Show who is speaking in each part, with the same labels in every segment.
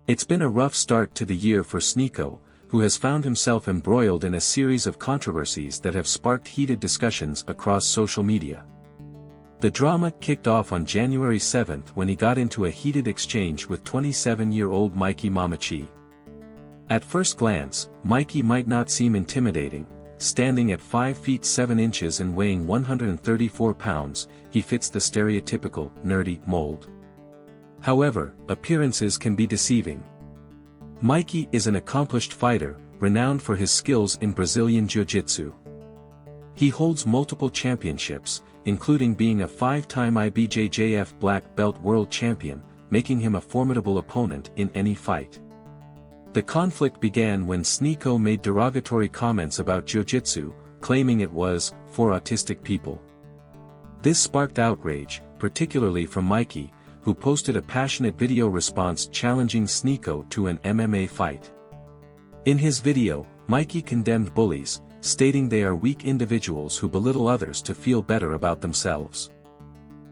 Speaker 1: It's been a rough start to the year for Sneako, who has found himself embroiled in a series of controversies that have sparked heated discussions across social media. The drama kicked off on January 7 when he got into a heated exchange with 27-year-old Mikey Mamachi. At first glance, Mikey might not seem intimidating. Standing at 5 feet 7 inches and weighing 134 pounds, he fits the stereotypical, nerdy mold. However, appearances can be deceiving. Mikey is an accomplished fighter, renowned for his skills in Brazilian Jiu-Jitsu. He holds multiple championships, including being a 5-time IBJJF black belt world champion, making him a formidable opponent in any fight. The conflict began when Sneako made derogatory comments about Jiu-Jitsu, claiming it was for autistic people. This sparked outrage, particularly from Mikey, who posted a passionate video response challenging Sneako to an MMA fight. In his video, Mikey condemned bullies, stating they are weak individuals who belittle others to feel better about themselves.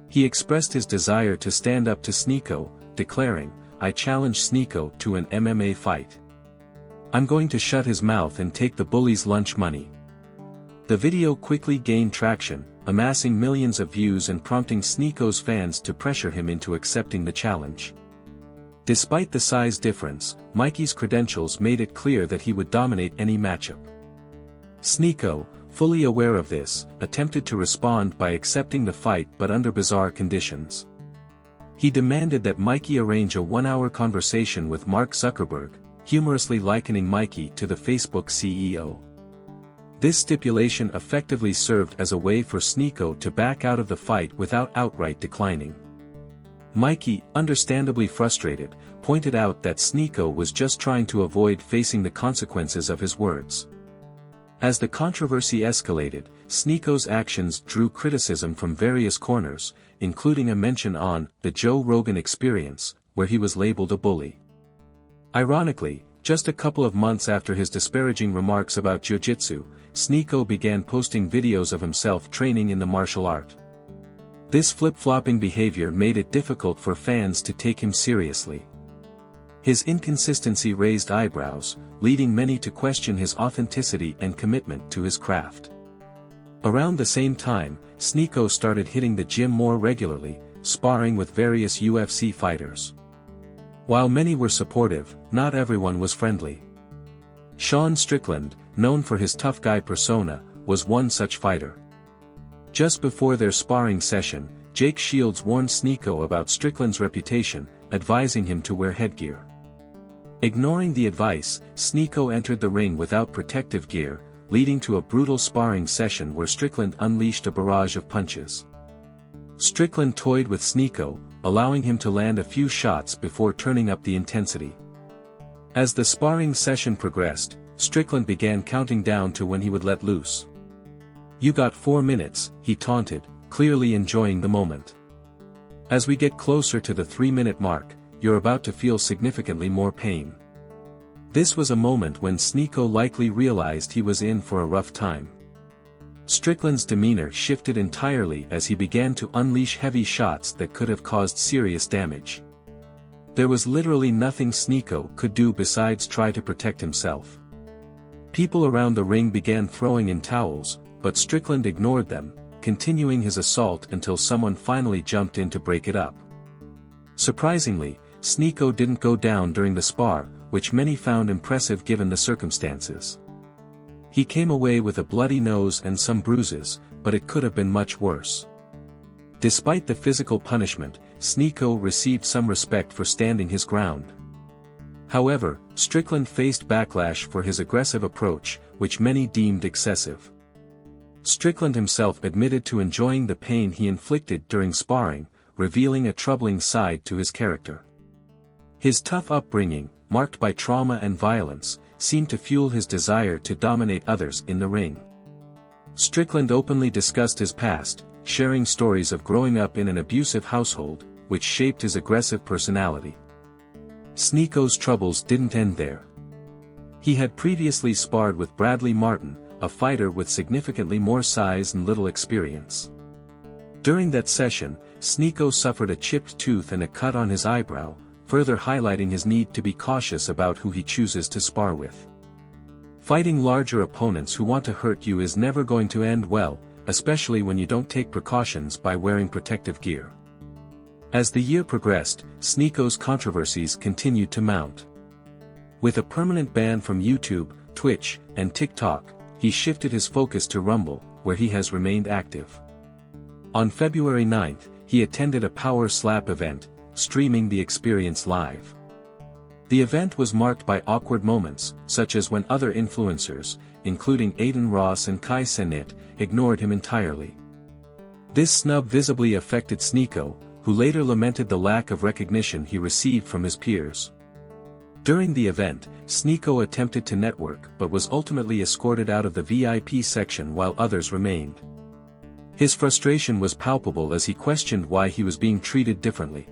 Speaker 1: He expressed his desire to stand up to Sneako, declaring, "I challenge Sneako to an MMA fight. I'm going to shut his mouth and take the bully's lunch money." The video quickly gained traction, amassing millions of views and prompting Sneako's fans to pressure him into accepting the challenge. Despite the size difference, Mikey's credentials made it clear that he would dominate any matchup. Sneako, fully aware of this, attempted to respond by accepting the fight but under bizarre conditions. He demanded that Mikey arrange a 1-hour conversation with Mark Zuckerberg, humorously likening Mikey to the Facebook CEO. This stipulation effectively served as a way for Sneako to back out of the fight without outright declining. Mikey, understandably frustrated, pointed out that Sneako was just trying to avoid facing the consequences of his words. As the controversy escalated, Sneako's actions drew criticism from various corners, including a mention on The Joe Rogan Experience, where he was labeled a bully. Ironically, just a couple of months after his disparaging remarks about Jiu-Jitsu, Sneako began posting videos of himself training in the martial art. This flip-flopping behavior made it difficult for fans to take him seriously. His inconsistency raised eyebrows, leading many to question his authenticity and commitment to his craft. Around the same time, Sneako started hitting the gym more regularly, sparring with various UFC fighters. While many were supportive, not everyone was friendly. Sean Strickland, known for his tough guy persona, was one such fighter. Just before their sparring session, Jake Shields warned Sneako about Strickland's reputation, advising him to wear headgear. Ignoring the advice, Sneako entered the ring without protective gear, leading to a brutal sparring session where Strickland unleashed a barrage of punches. Strickland toyed with Sneako, allowing him to land a few shots before turning up the intensity. As the sparring session progressed, Strickland began counting down to when he would let loose. "You got 4 minutes," he taunted, clearly enjoying the moment. "As we get closer to the 3-minute mark, you're about to feel significantly more pain." This was a moment when Sneako likely realized he was in for a rough time. Strickland's demeanor shifted entirely as he began to unleash heavy shots that could have caused serious damage. There was literally nothing Sneako could do besides try to protect himself. People around the ring began throwing in towels, but Strickland ignored them, continuing his assault until someone finally jumped in to break it up. Surprisingly, Sneako didn't go down during the spar, which many found impressive given the circumstances. He came away with a bloody nose and some bruises, but it could have been much worse. Despite the physical punishment, Sneako received some respect for standing his ground. However, Strickland faced backlash for his aggressive approach, which many deemed excessive. Strickland himself admitted to enjoying the pain he inflicted during sparring, revealing a troubling side to his character. His tough upbringing, marked by trauma and violence, seemed to fuel his desire to dominate others in the ring. Strickland openly discussed his past, sharing stories of growing up in an abusive household, which shaped his aggressive personality. Sneako's troubles didn't end there. He had previously sparred with Bradley Martin, a fighter with significantly more size and little experience. During that session, Sneako suffered a chipped tooth and a cut on his eyebrow, further highlighting his need to be cautious about who he chooses to spar with. Fighting larger opponents who want to hurt you is never going to end well, especially when you don't take precautions by wearing protective gear. As the year progressed, Sneako's controversies continued to mount. With a permanent ban from YouTube, Twitch, and TikTok, he shifted his focus to Rumble, where he has remained active. On February 9th, he attended a Power Slap event, streaming the experience live. The event was marked by awkward moments, such as when other influencers, including Aiden Ross and Kai Cenat, ignored him entirely. This snub visibly affected Sneako, who later lamented the lack of recognition he received from his peers. During the event, Sneako attempted to network but was ultimately escorted out of the VIP section while others remained. His frustration was palpable as he questioned why he was being treated differently.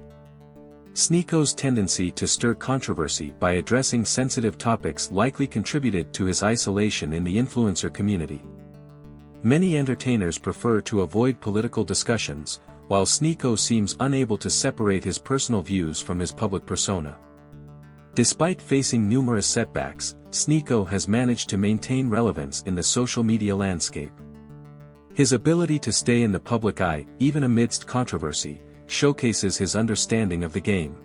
Speaker 1: Sneako's tendency to stir controversy by addressing sensitive topics likely contributed to his isolation in the influencer community. Many entertainers prefer to avoid political discussions, while Sneako seems unable to separate his personal views from his public persona. Despite facing numerous setbacks, Sneako has managed to maintain relevance in the social media landscape. His ability to stay in the public eye, even amidst controversy, showcases his understanding of the game.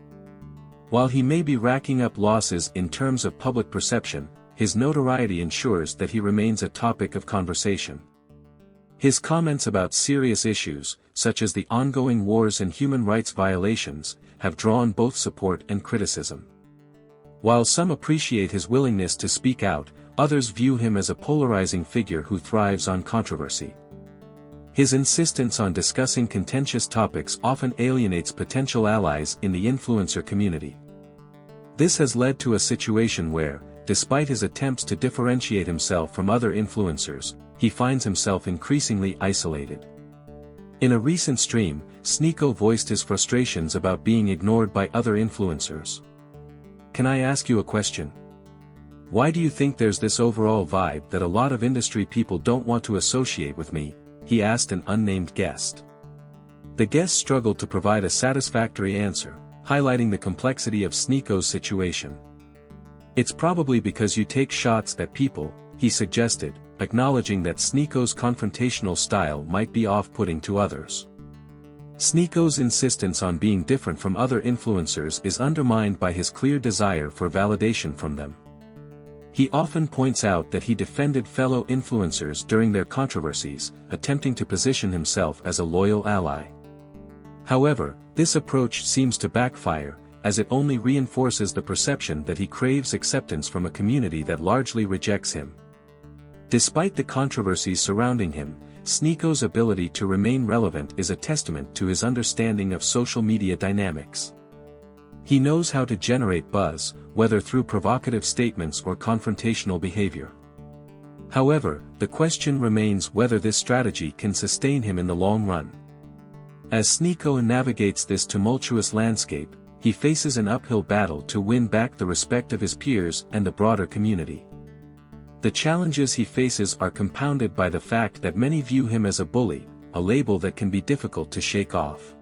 Speaker 1: While he may be racking up losses in terms of public perception, his notoriety ensures that he remains a topic of conversation. His comments about serious issues, such as the ongoing wars and human rights violations, have drawn both support and criticism. While some appreciate his willingness to speak out, others view him as a polarizing figure who thrives on controversy. His insistence on discussing contentious topics often alienates potential allies in the influencer community. This has led to a situation where, despite his attempts to differentiate himself from other influencers, he finds himself increasingly isolated. In a recent stream, Sneako voiced his frustrations about being ignored by other influencers. "Can I ask you a question? Why do you think there's this overall vibe that a lot of industry people don't want to associate with me?" he asked an unnamed guest. The guest struggled to provide a satisfactory answer, highlighting the complexity of Sneako's situation. "It's probably because you take shots at people," he suggested, acknowledging that Sneako's confrontational style might be off-putting to others. Sneako's insistence on being different from other influencers is undermined by his clear desire for validation from them. He often points out that he defended fellow influencers during their controversies, attempting to position himself as a loyal ally. However, this approach seems to backfire, as it only reinforces the perception that he craves acceptance from a community that largely rejects him. Despite the controversies surrounding him, Sneako's ability to remain relevant is a testament to his understanding of social media dynamics. He knows how to generate buzz, whether through provocative statements or confrontational behavior. However, the question remains whether this strategy can sustain him in the long run. As Sneako navigates this tumultuous landscape, he faces an uphill battle to win back the respect of his peers and the broader community. The challenges he faces are compounded by the fact that many view him as a bully, a label that can be difficult to shake off.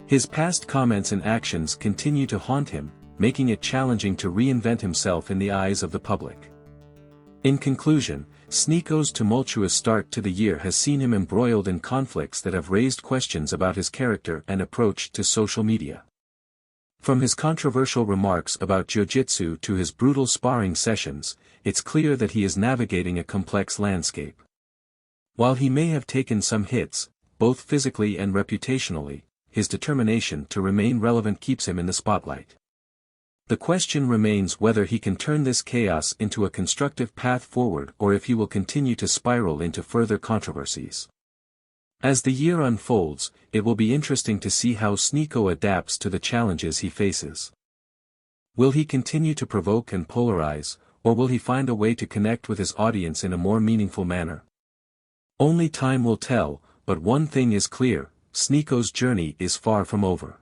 Speaker 1: His past comments and actions continue to haunt him, making it challenging to reinvent himself in the eyes of the public. In conclusion, Sneako's tumultuous start to the year has seen him embroiled in conflicts that have raised questions about his character and approach to social media. From his controversial remarks about Jiu-Jitsu to his brutal sparring sessions, it's clear that he is navigating a complex landscape. While he may have taken some hits, both physically and reputationally, his determination to remain relevant keeps him in the spotlight. The question remains whether he can turn this chaos into a constructive path forward or if he will continue to spiral into further controversies. As the year unfolds, it will be interesting to see how Sneako adapts to the challenges he faces. Will he continue to provoke and polarize, or will he find a way to connect with his audience in a more meaningful manner? Only time will tell, but one thing is clear: Sneako's journey is far from over.